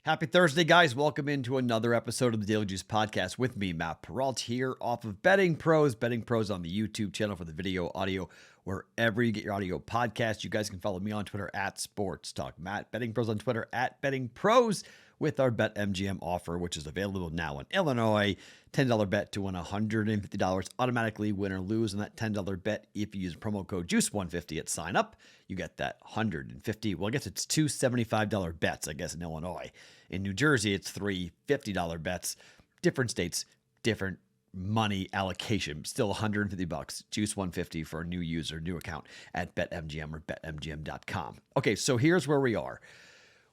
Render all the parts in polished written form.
Happy Thursday, guys. Welcome into another episode of the Daily Juice Podcast with me, Matt Perrault, here off of BettingPros. BettingPros on the YouTube channel for the video, audio, wherever you get your audio podcast. You guys can follow me on Twitter at Sports Talk Matt. BettingPros on Twitter at BettingPros with our BetMGM offer, which is available now in Illinois. $10 bet to win $150 automatically, win or lose on that $10 bet. If you use promo code JUICE150 at sign up, you get that $150. Well, I guess it's two $75 bets, I guess, in Illinois. In New Jersey, it's three $50 bets. Different states, different money allocation. Still $150. JUICE150 for a new user, new account at BetMGM or BetMGM.com. Okay, so here's where we are.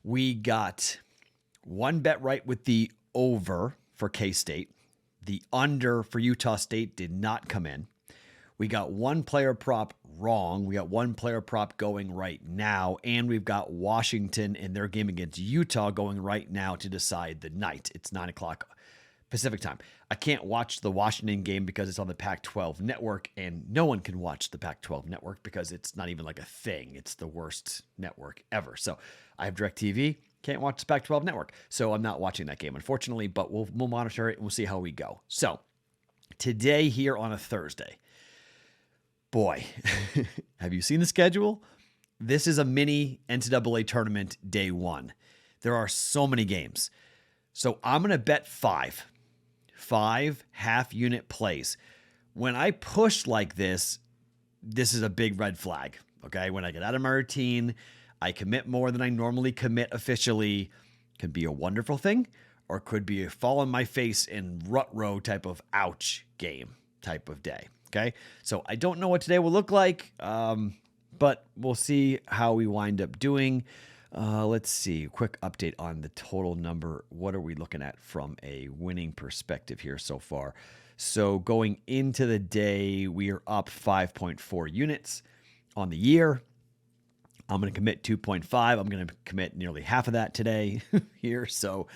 We got one bet right with the over for K-State. The under for Utah State did not come in. We got one player prop wrong. We got one player prop going right now. And we've got Washington in their game against Utah going right now to decide the night. It's 9 o'clock Pacific time. I can't watch the Washington game because it's on the Pac-12 network, and no one can watch the Pac-12 network because it's not even like a thing. It's the worst network ever. So I have DirecTV. Can't watch the Pac-12 network. So I'm not watching that game, unfortunately, but we'll monitor it and we'll see how we go. So today here on a Thursday, boy, have you seen the schedule? This is a mini NCAA tournament day one. There are so many games. So I'm going to bet five half-unit plays. When I push like this is a big red flag, okay? When I get out of my routine, I commit more than I normally commit officially. Could be a wonderful thing, or could be a fall on my face in rut row type of ouch game type of day. Okay, so I don't know what today will look like, but we'll see how we wind up doing. Let's see, quick update on the total number. What are we looking at from a winning perspective here so far? So going into the day, we are up 5.4 units on the year. I'm going to commit 2.5. I'm going to commit nearly half of that today here. So,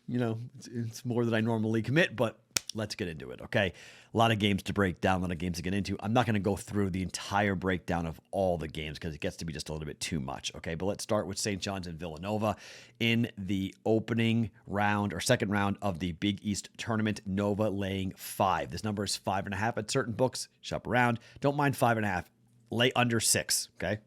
it's more than I normally commit, but let's get into it, okay? A lot of games to break down, a lot of games to get into. I'm not going to go through the entire breakdown of all the games because it gets to be just a little bit too much, okay? But let's start with St. John's and Villanova in the opening round or second round of the Big East tournament. Nova laying 5. This number is 5.5 at certain books. Shop around. Don't mind 5.5. Lay under 6, okay?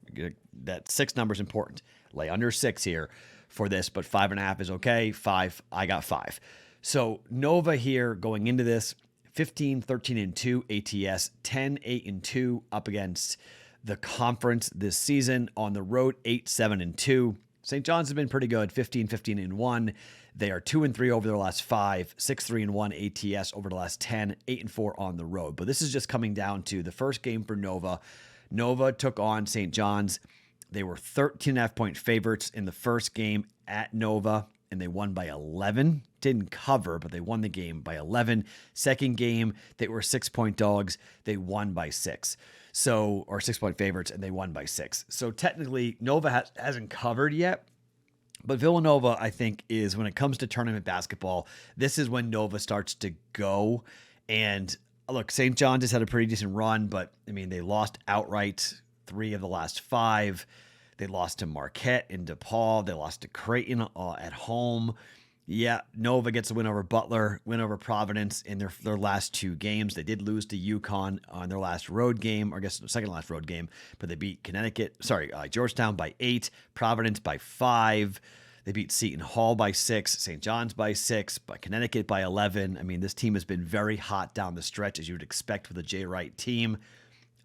That 6 number is important. Lay under 6 here for this, but 5.5 is okay. 5, I got 5. So Nova here going into this, 15, 13, and 2 ATS, 10, 8, and 2 up against the conference this season. On the road, 8, 7, and 2. St. John's has been pretty good, 15, 15, and 1. They are 2 and 3 over their last 5, 6, 3, and 1 ATS over the last 10, 8, and 4 on the road. But this is just coming down to the first game for Nova. Nova took on St. John's. They were 13.5-point favorites in the first game at Nova, and they won by 11. Didn't cover, but they won the game by 11. Second game, they were 6-point dogs. They won by 6. So, or 6-point favorites, and they won by 6. So technically, Nova hasn't covered yet. But Villanova, I think, is when it comes to tournament basketball, this is when Nova starts to go. And look, St. John's has had a pretty decent run, but they lost outright 3 of the last 5. They lost to Marquette in DePaul. They lost to Creighton at home. Yeah, Nova gets a win over Butler, win over Providence in their last 2 games. They did lose to UConn on their last road game, or I guess the second last road game, but they beat Georgetown by 8, Providence by 5. They beat Seton Hall by 6, St. John's by 6, by Connecticut by 11. This team has been very hot down the stretch, as you would expect with a Jay Wright team.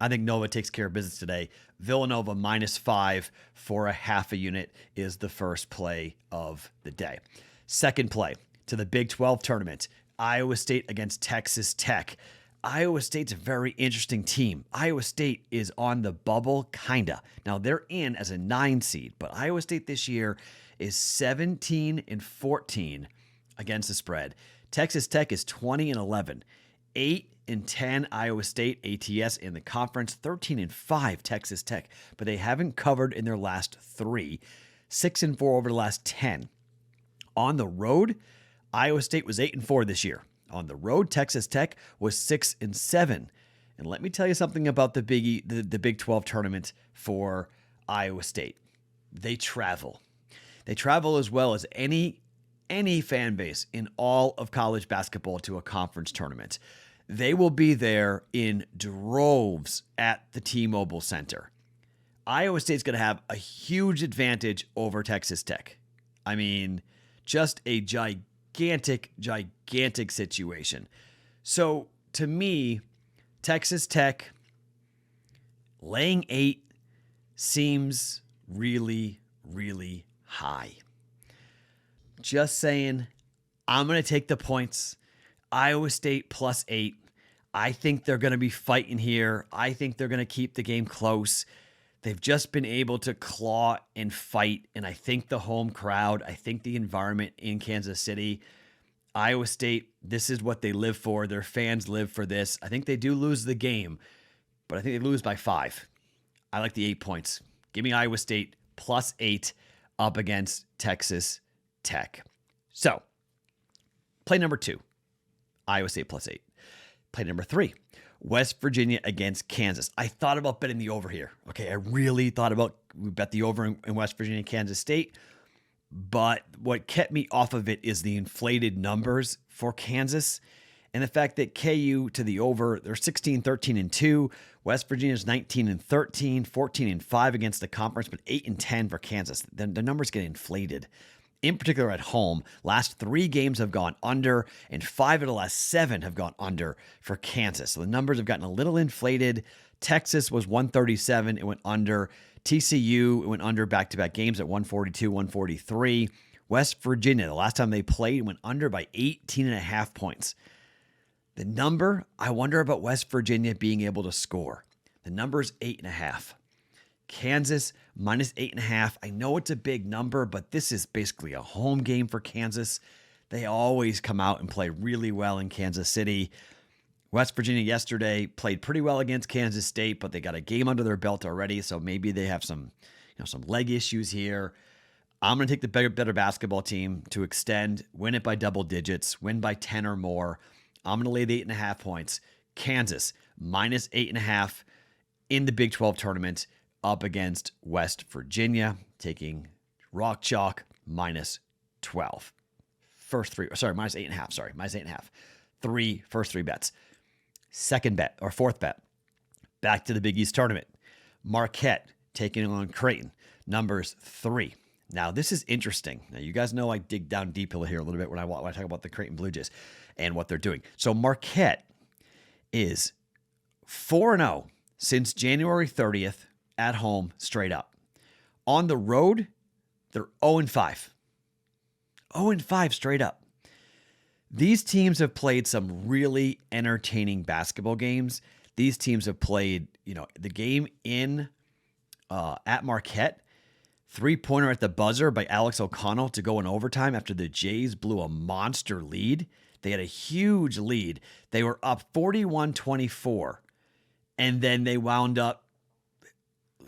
I think Nova takes care of business today. Villanova -5 for a half a unit is the first play of the day. Second play to the Big 12 tournament, Iowa State against Texas Tech. Iowa State's a very interesting team. Iowa State is on the bubble, kinda. Now, they're in as a 9 seed, but Iowa State this year is 17 and 14 against the spread. Texas Tech is 20 and 11. 8 and 10 Iowa State ATS in the conference, 13 and 5 Texas Tech, but they haven't covered in their last 3. 6 and 4 over the last 10. On the road, Iowa State was 8 and 4 this year. On the road, Texas Tech was 6 and 7. And let me tell you something about the Big 12 tournament for Iowa State. They travel. They travel as well as any any fan base in all of college basketball to a conference tournament. They will be there in droves at the T-Mobile Center. Iowa State's going to have a huge advantage over Texas Tech. I mean, just a gigantic situation. So to me, Texas Tech laying 8 seems really, really high. Just saying, I'm going to take the points. Iowa State plus 8. I think they're going to be fighting here. I think they're going to keep the game close. They've just been able to claw and fight, and I think the home crowd, I think the environment in Kansas City, Iowa State, this is what they live for. Their fans live for this. I think they do lose the game, but I think they lose by 5. I like the 8 points. Give me Iowa State plus 8 up against Texas Tech. So, play number 2, Iowa State plus 8. Play number 3, West Virginia against Kansas. I thought about betting the over here. Okay, I really thought about we bet the over in West Virginia, Kansas State. But what kept me off of it is the inflated numbers for Kansas and the fact that KU to the over, they're 16-13-2. West Virginia's 19-13, 14-5 against the conference, but 8-10 for Kansas. The numbers get inflated. In particular at home, last 3 games have gone under, and 5 of the last 7 have gone under for Kansas. So the numbers have gotten a little inflated. Texas was 137, it went under. TCU, it went under back-to-back games at 142, 143. West Virginia, the last time they played, went under by 18.5 points. The number, I wonder about West Virginia being able to score. The number is 8.5. Kansas minus 8.5. I know it's a big number, but this is basically a home game for Kansas. They always come out and play really well in Kansas City. West Virginia yesterday played pretty well against Kansas State, but they got a game under their belt already, so maybe they have some leg issues here. I'm going to take the better basketball team to extend, win it by double digits, win by 10 or more. I'm going to lay the 8.5 points. Kansas minus 8.5 in the Big 12 tournament up against West Virginia, taking Rock Chalk minus 12. Minus 8.5. Minus 8.5. First three bets. Second bet or fourth bet, back to the Big East tournament. Marquette taking on Creighton, numbers 3. Now, this is interesting. Now, you guys know I dig down deep here a little bit when I talk about the Creighton Blue Jays and what they're doing. So Marquette is 4-0 since January 30th at home straight up. On the road, they're 0-5. 0-5 straight up. These teams have played some really entertaining basketball games. These teams have played, the game at Marquette, 3-pointer at the buzzer by Alex O'Connell to go in overtime after the Jays blew a monster lead. They had a huge lead. They were up 41-24, and then they wound up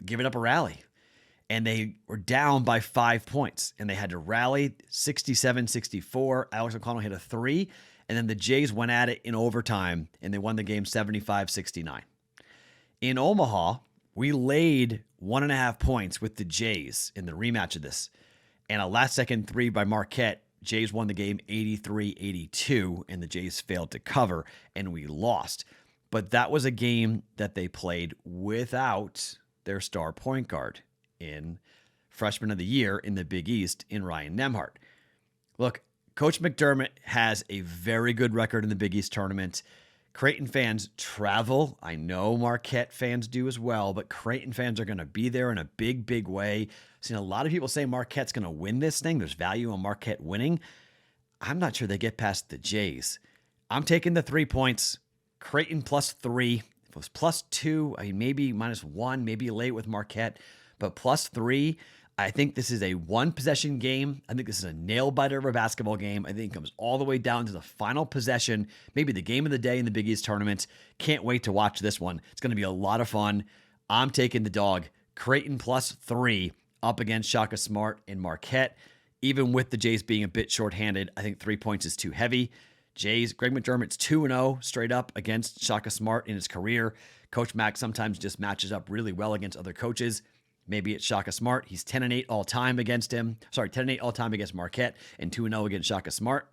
giving up a rally. And they were down by 5 points, and they had to rally 67-64. Alex O'Connell hit a 3, and then the Jays went at it in overtime, and they won the game 75-69. In Omaha, we laid 1.5 points with the Jays in the rematch of this, and a last-second 3 by Marquette. Jays won the game 83-82, and the Jays failed to cover, and we lost. But that was a game that they played without their star point guard in freshman of the year in the Big East in Ryan Nembhard. Look, Coach McDermott has a very good record in the Big East tournament. Creighton fans travel. I know Marquette fans do as well, but Creighton fans are going to be there in a big, big way. I've seen a lot of people say Marquette's going to win this thing. There's value on Marquette winning. I'm not sure they get past the Jays. I'm taking the 3 points. Creighton plus 3. If it was plus 2, maybe minus 1, maybe late with Marquette. But plus 3, I think this is a one-possession game. I think this is a nail-biter of a basketball game. I think it comes all the way down to the final possession, maybe the game of the day in the Big East tournament. Can't wait to watch this one. It's going to be a lot of fun. I'm taking the dog. Creighton plus 3 up against Shaka Smart and Marquette. Even with the Jays being a bit shorthanded, I think 3 points is too heavy. Jays, Greg McDermott's 2-0 straight up against Shaka Smart in his career. Coach Mack sometimes just matches up really well against other coaches. Maybe it's Shaka Smart. He's 10-8 all time against him. 10-8 all time against Marquette and 2-0 against Shaka Smart.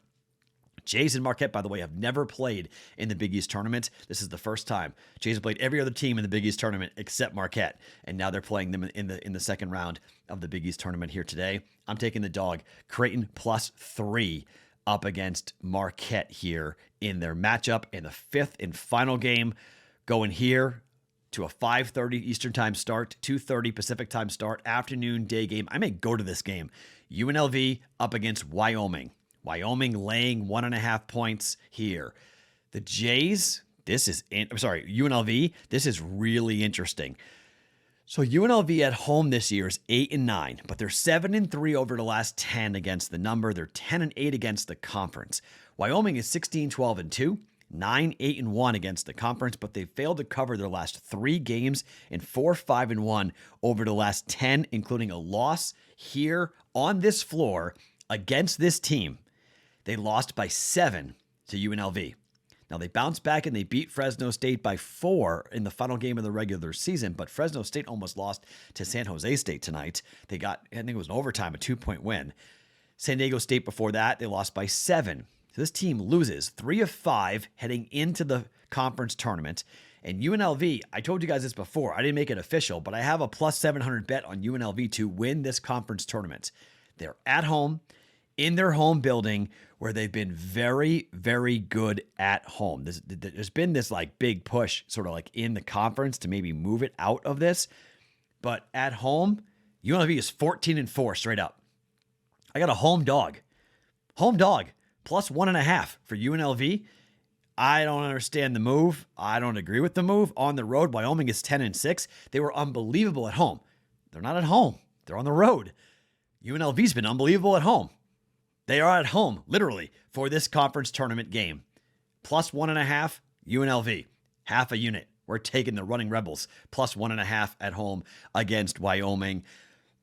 Jays and Marquette, by the way, have never played in the Big East tournament. This is the first time. Jays have played every other team in the Big East tournament except Marquette, and now they're playing them in the second round of the Big East tournament here today. I'm taking the dog. Creighton +3 up against Marquette here in their matchup in the fifth and final game. Going here to a 5:30 Eastern time start, 2:30 Pacific time start, afternoon, day game. I may go to this game. UNLV up against Wyoming. Wyoming laying 1.5 points here. The Jays, UNLV, this is really interesting. So UNLV at home this year is 8-9, but they're 7-3 over the last 10 against the number. They're 10-8 against the conference. Wyoming is 16-12-2, 9-8-1 against the conference, but they failed to cover their last 3 games and 4-5-1 over the last 10, including a loss here on this floor against this team. They lost by 7 to UNLV. Now, they bounced back and they beat Fresno State by 4 in the final game of the regular season, but Fresno State almost lost to San Jose State tonight. They got, I think it was an overtime, a 2-point win. San Diego State before that, they lost by 7. So this team loses 3 of 5 heading into the conference tournament. And UNLV, I told you guys this before, I didn't make it official, but I have a +700 bet on UNLV to win this conference tournament. They're at home, in their home building, where they've been very, very good at home. There's been this like big push sort of like in the conference to maybe move it out of this. But at home, UNLV is 14-4 straight up. I got a home dog. Home dog, +1.5 for UNLV. I don't understand the move. I don't agree with the move. On the road, Wyoming is 10-6. They were unbelievable at home. They're not at home. They're on the road. UNLV's been unbelievable at home. They are at home, literally, for this conference tournament game. +1.5, UNLV, half a unit. We're taking the Running Rebels, +1.5 at home against Wyoming.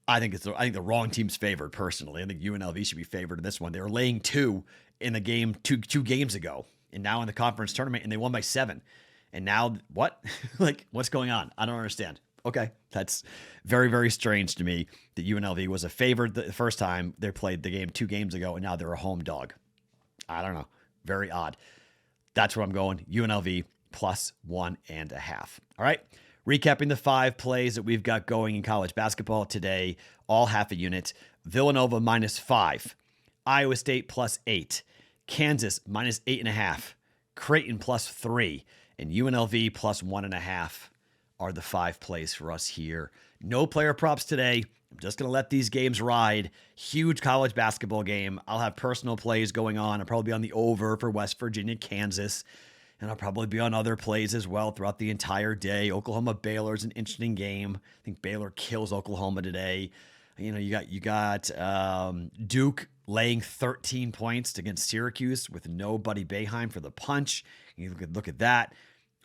I think the wrong team's favored, personally. I think UNLV should be favored in this one. They were laying 2 in the game two games ago, and now in the conference tournament, and they won by 7. And now, what? Like, what's going on? I don't understand. Okay, that's very, very strange to me that UNLV was a favorite the first time they played the game 2 games ago, and now they're a home dog. I don't know. Very odd. That's where I'm going. UNLV +1.5. All right. Recapping the 5 plays that we've got going in college basketball today, all half a unit. Villanova -5. Iowa State +8. Kansas -8.5. Creighton +3. And UNLV +1.5. are the 5 plays for us here. No player props today. I'm just going to let these games ride. Huge college basketball game. I'll have personal plays going on. I'll probably be on the over for West Virginia, Kansas. And I'll probably be on other plays as well throughout the entire day. Oklahoma-Baylor is an interesting game. I think Baylor kills Oklahoma today. You know, you got Duke laying 13 points against Syracuse with no Buddy Boeheim for the punch. You could look at that.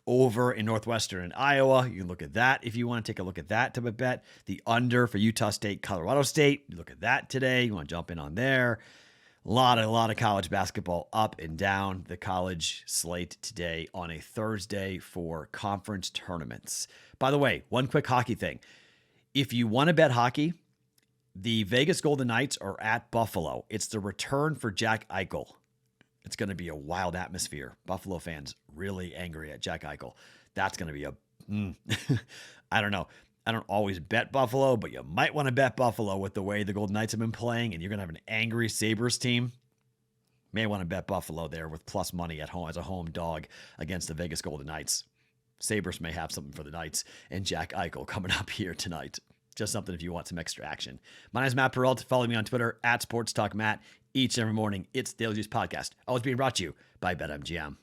Over in Northwestern and Iowa. You can look at that if you want to take a look at that type of bet. The under for Utah State, Colorado State. You look at that today. You want to jump in on there. A lot of college basketball up and down the college slate today on a Thursday for conference tournaments. By the way, one quick hockey thing. If you want to bet hockey, the Vegas Golden Knights are at Buffalo. It's the return for Jack Eichel. It's going to be a wild atmosphere. Buffalo fans really angry at Jack Eichel. That's going to be I don't know. I don't always bet Buffalo, but you might want to bet Buffalo with the way the Golden Knights have been playing, and you're going to have an angry Sabres team. May want to bet Buffalo there with plus money at home as a home dog against the Vegas Golden Knights. Sabres may have something for the Knights and Jack Eichel coming up here tonight. Just something if you want some extra action. My name is Matt Perrault. Follow me on Twitter @SportsTalkMatt. Each and every morning, it's Daily Juice Podcast. Always being brought to you by BetMGM.